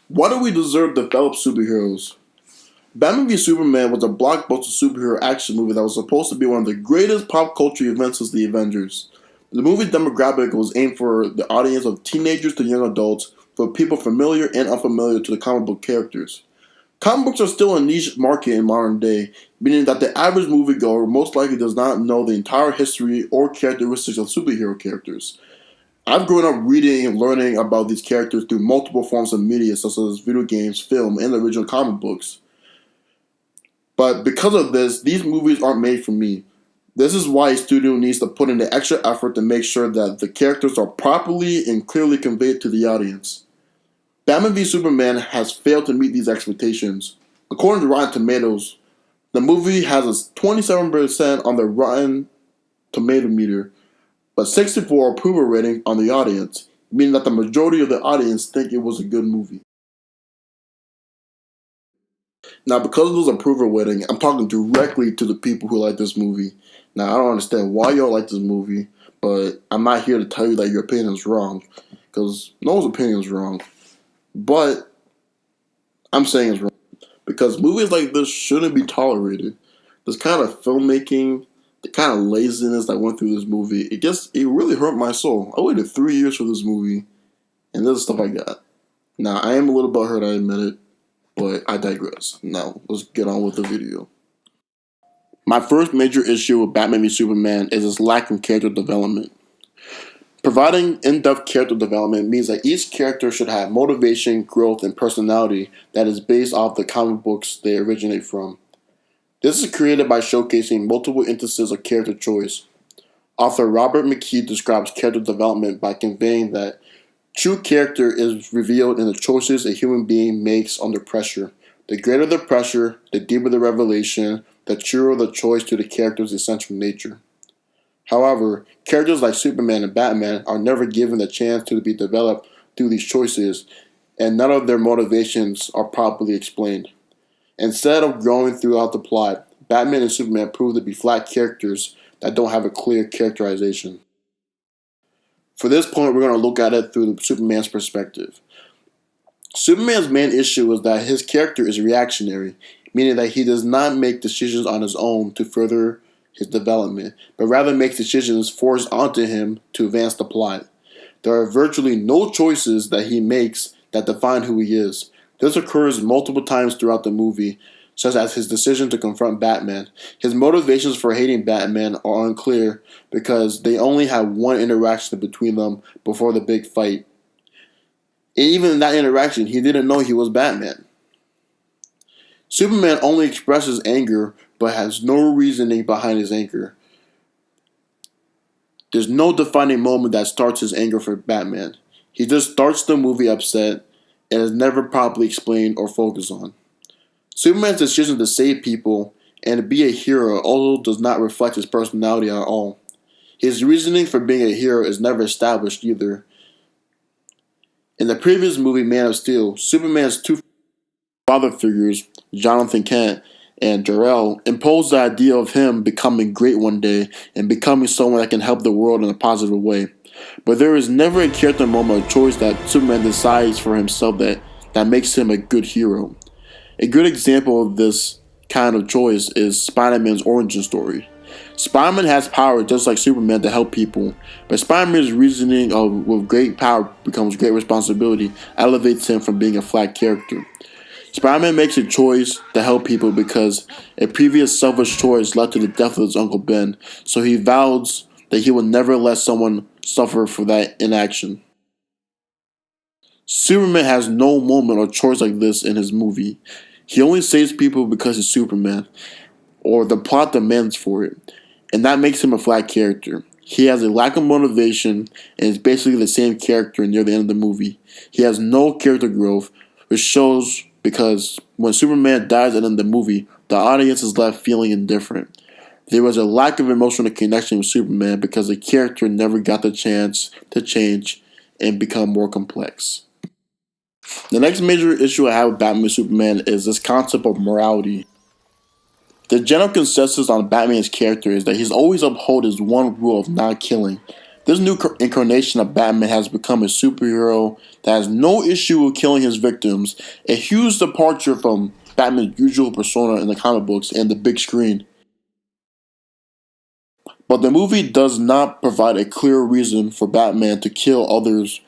Why do we deserve developed superheroes? Batman v Superman was a blockbuster superhero action movie that was supposed to be one of the greatest pop culture events since the Avengers. The movie's demographic was aimed for the audience of teenagers to young adults, for people familiar and unfamiliar to the comic book characters. Comic books are still a niche market in modern day, meaning that the average moviegoer most likely does not know the entire history or characteristics of superhero characters. I've grown up reading and learning about these characters through multiple forms of media such as video games, film, and the original comic books. But because of this, these movies aren't made for me. This is why a studio needs to put in the extra effort to make sure that the characters are properly and clearly conveyed to the audience. Batman v Superman has failed to meet these expectations. According to Rotten Tomatoes, the movie has a 27% on the Rotten Tomato meter, but 64 approval rating on the audience, meaning that the majority of the audience think it was a good movie. Now, because of those approval rating, I'm talking directly to the people who like this movie. Now, I don't understand why y'all like this movie, but I'm not here to tell you that your opinion is wrong, because no one's opinion is wrong. But I'm saying it's wrong, because movies like this shouldn't be tolerated. This kind of filmmaking, the kind of laziness that went through this movie, it really hurt my soul. I waited 3 years for this movie, and this is stuff I got. Now, I am a little butthurt, I admit it. But I digress. Now, let's get on with the video. My first major issue with Batman v Superman is its lack of character development. Providing in-depth character development means that each character should have motivation, growth, and personality that is based off the comic books they originate from. This is created by showcasing multiple instances of character choice. Author Robert McKee describes character development by conveying that true character is revealed in the choices a human being makes under pressure. The greater the pressure, the deeper the revelation, the truer the choice to the character's essential nature. However, characters like Superman and Batman are never given the chance to be developed through these choices, and none of their motivations are properly explained. Instead of growing throughout the plot, Batman and Superman prove to be flat characters that don't have a clear characterization. For this point, we're going to look at it through Superman's perspective. Superman's main issue is that his character is reactionary, meaning that he does not make decisions on his own to further his development, but rather makes decisions forced onto him to advance the plot. There are virtually no choices that he makes that define who he is. This occurs multiple times throughout the movie, such as his decision to confront Batman. His motivations for hating Batman are unclear because they only had one interaction between them before the big fight. And even in that interaction, he didn't know he was Batman. Superman only expresses anger but has no reasoning behind his anger. There's no defining moment that starts his anger for Batman. He just starts the movie upset and is never properly explained or focused on. Superman's decision to save people and to be a hero also does not reflect his personality at all. His reasoning for being a hero is never established either. In the previous movie, Man of Steel, Superman's two father figures, Jonathan Kent and Jor-El, imposed the idea of him becoming great one day and becoming someone that can help the world in a positive way. But there is never a character moment or choice that Superman decides for himself that makes him a good hero. A good example of this kind of choice is Spider-Man's origin story. Spider-Man has power just like Superman to help people, but Spider-Man's reasoning of with great power becomes great responsibility elevates him from being a flat character. Spider-Man makes a choice to help people because a previous selfish choice led to the death of his Uncle Ben, so he vows that he will never let someone suffer for that inaction. Superman has no moment or choice like this in his movie. He only saves people because he's Superman, or the plot demands for it, and that makes him a flat character. He has a lack of motivation and is basically the same character near the end of the movie. He has no character growth, which shows because when Superman dies at the end of the movie, the audience is left feeling indifferent. There was a lack of emotional connection with Superman because the character never got the chance to change and become more complex. The next major issue I have with Batman and Superman is this concept of morality. The general consensus on Batman's character is that he's always upheld his one rule of not killing, This new incarnation of Batman has become a superhero that has no issue with killing his victims, a huge departure from Batman's usual persona in the comic books and the big screen. But the movie does not provide a clear reason for Batman to kill others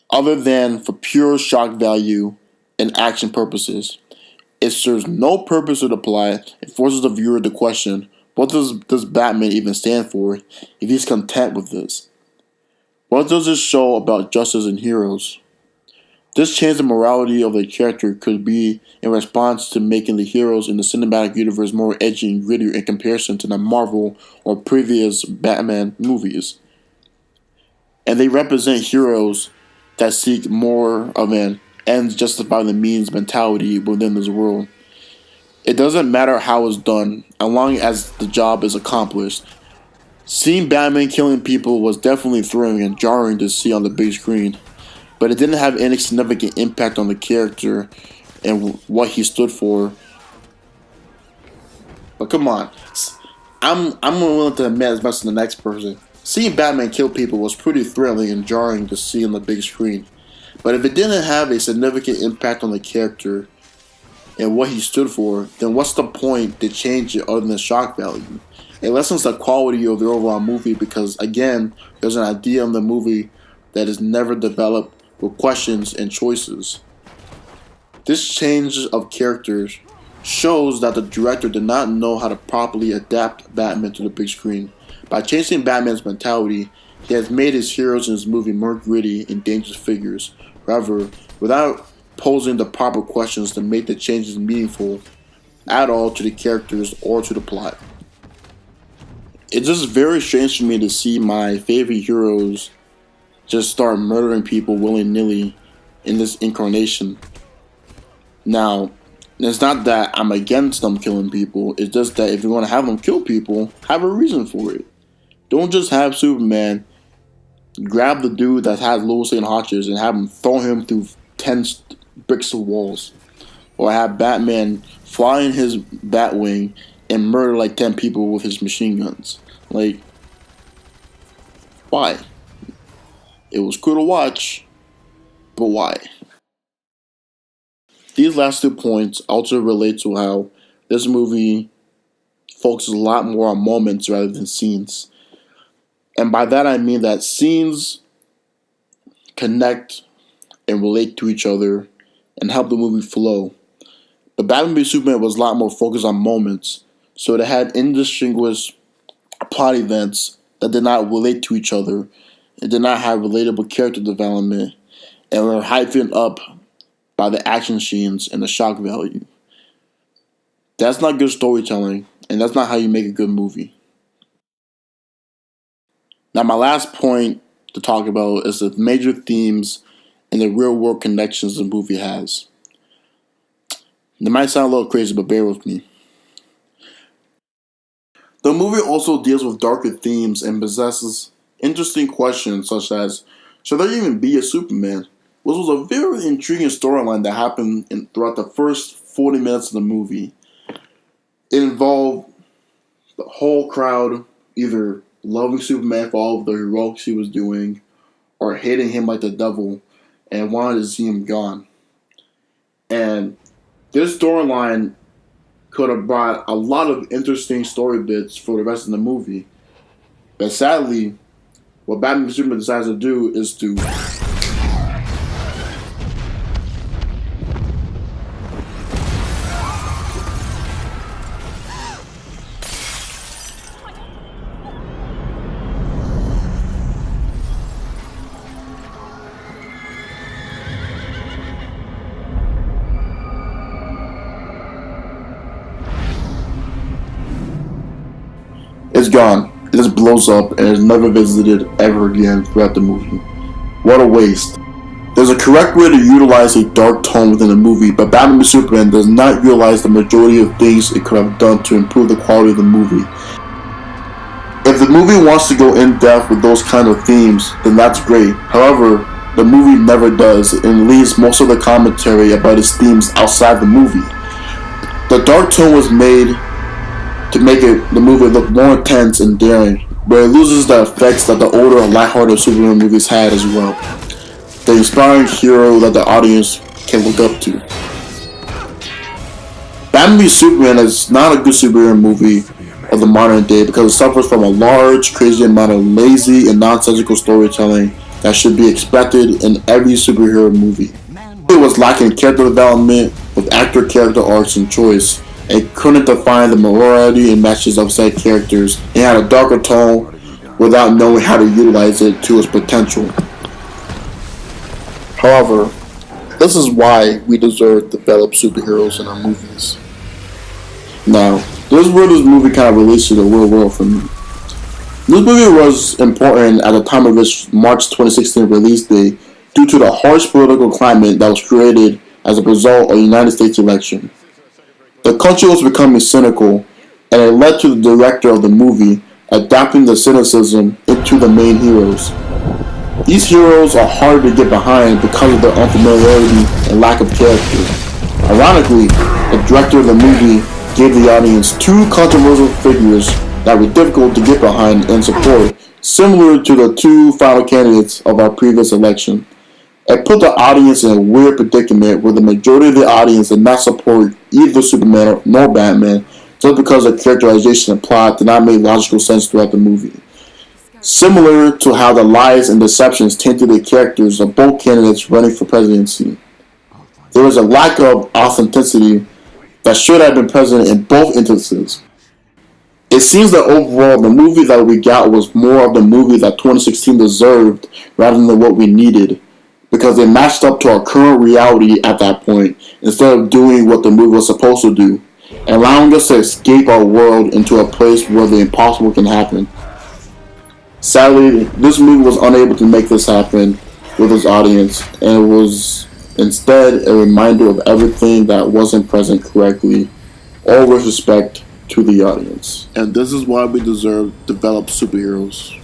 other than for pure shock value and action purposes. It serves no purpose to the plot. It forces the viewer to question, what does Batman even stand for if he's content with this? What does this show about justice and heroes? This change in morality of the character could be in response to making the heroes in the cinematic universe more edgy and grittier in comparison to the Marvel or previous Batman movies. And they represent heroes that seek more of an ends justify the means mentality within this world. It doesn't matter how it's done, as long as the job is accomplished. Seeing Batman killing people was definitely thrilling and jarring to see on the big screen, but it didn't have any significant impact on the character and what he stood for. But come on, I'm willing to admit as much as the next person. Seeing Batman kill people was pretty thrilling and jarring to see on the big screen. But if it didn't have a significant impact on the character and what he stood for, then what's the point to change it other than shock value? It lessens the quality of the overall movie because, again, there's an idea in the movie that is never developed with questions and choices. This change of characters shows that the director did not know how to properly adapt Batman to the big screen. By changing Batman's mentality, he has made his heroes in his movie more gritty and dangerous figures. However, without posing the proper questions to make the changes meaningful at all to the characters or to the plot. It's just very strange for me to see my favorite heroes just start murdering people willy-nilly in this incarnation. Now, it's not that I'm against them killing people, it's just that if you're going to have them kill people, have a reason for it. Don't just have Superman grab the dude that has Lois Lane Hodges and have him throw him through 10 bricks of walls. Or have Batman fly in his Batwing and murder like 10 people with his machine guns. Like, why? It was cool to watch, but why? These last 2 points also relate to how this movie focuses a lot more on moments rather than scenes. And by that I mean that scenes connect and relate to each other and help the movie flow. But Batman v Superman was a lot more focused on moments, so it had indistinguished plot events that did not relate to each other. It did not have relatable character development and were heightened up by the action scenes and the shock value. That's not good storytelling, and that's not how you make a good movie. Now, my last point to talk about is the major themes and the real-world connections the movie has. It might sound a little crazy, but bear with me. The movie also deals with darker themes and possesses interesting questions such as, should there even be a Superman? Which was a very intriguing storyline that happened throughout the first 40 minutes of the movie. It involved the whole crowd either loving Superman for all of the heroics he was doing or hating him like the devil and wanted to see him gone. And this storyline could have brought a lot of interesting story bits for the rest of the movie. But sadly, what Batman v Superman decides to do is to it's gone. It just blows up and is never visited ever again throughout the movie. What a waste. There's a correct way to utilize a dark tone within a movie, but Batman v Superman does not utilize the majority of things it could have done to improve the quality of the movie. If the movie wants to go in depth with those kind of themes, then that's great. However, the movie never does and leaves most of the commentary about its themes outside the movie. The dark tone was made to make the movie look more intense and daring, but it loses the effects that the older and lighthearted superhero movies had as well. The inspiring hero that the audience can look up to. Batman v Superman is not a good superhero movie of the modern day because it suffers from a large, crazy amount of lazy and nonsensical storytelling that should be expected in every superhero movie. It was lacking character development with actor character arcs and choice. It couldn't define the morality and messages of said characters. It had a darker tone without knowing how to utilize it to its potential. However, this is why we deserve to develop superheroes in our movies. Now, this is where this movie kind of relates to the real world for me. This movie was important at the time of its March 2016 release date due to the harsh political climate that was created as a result of the United States election. The country was becoming cynical, and it led to the director of the movie adapting the cynicism into the main heroes. These heroes are hard to get behind because of their unfamiliarity and lack of character. Ironically, the director of the movie gave the audience two controversial figures that were difficult to get behind and support, similar to the two final candidates of our previous election. It put the audience in a weird predicament where the majority of the audience did not support either Superman nor Batman just because the characterization and plot did not make logical sense throughout the movie. Similar to how the lies and deceptions tainted the characters of both candidates running for presidency. There was a lack of authenticity that should have been present in both instances. It seems that overall the movie that we got was more of the movie that 2016 deserved rather than what we needed, because it matched up to our current reality at that point instead of doing what the movie was supposed to do, allowing us to escape our world into a place where the impossible can happen. Sadly, this movie was unable to make this happen with its audience, and it was instead a reminder of everything that wasn't present correctly, all with respect to the audience. And this is why we deserve developed superheroes.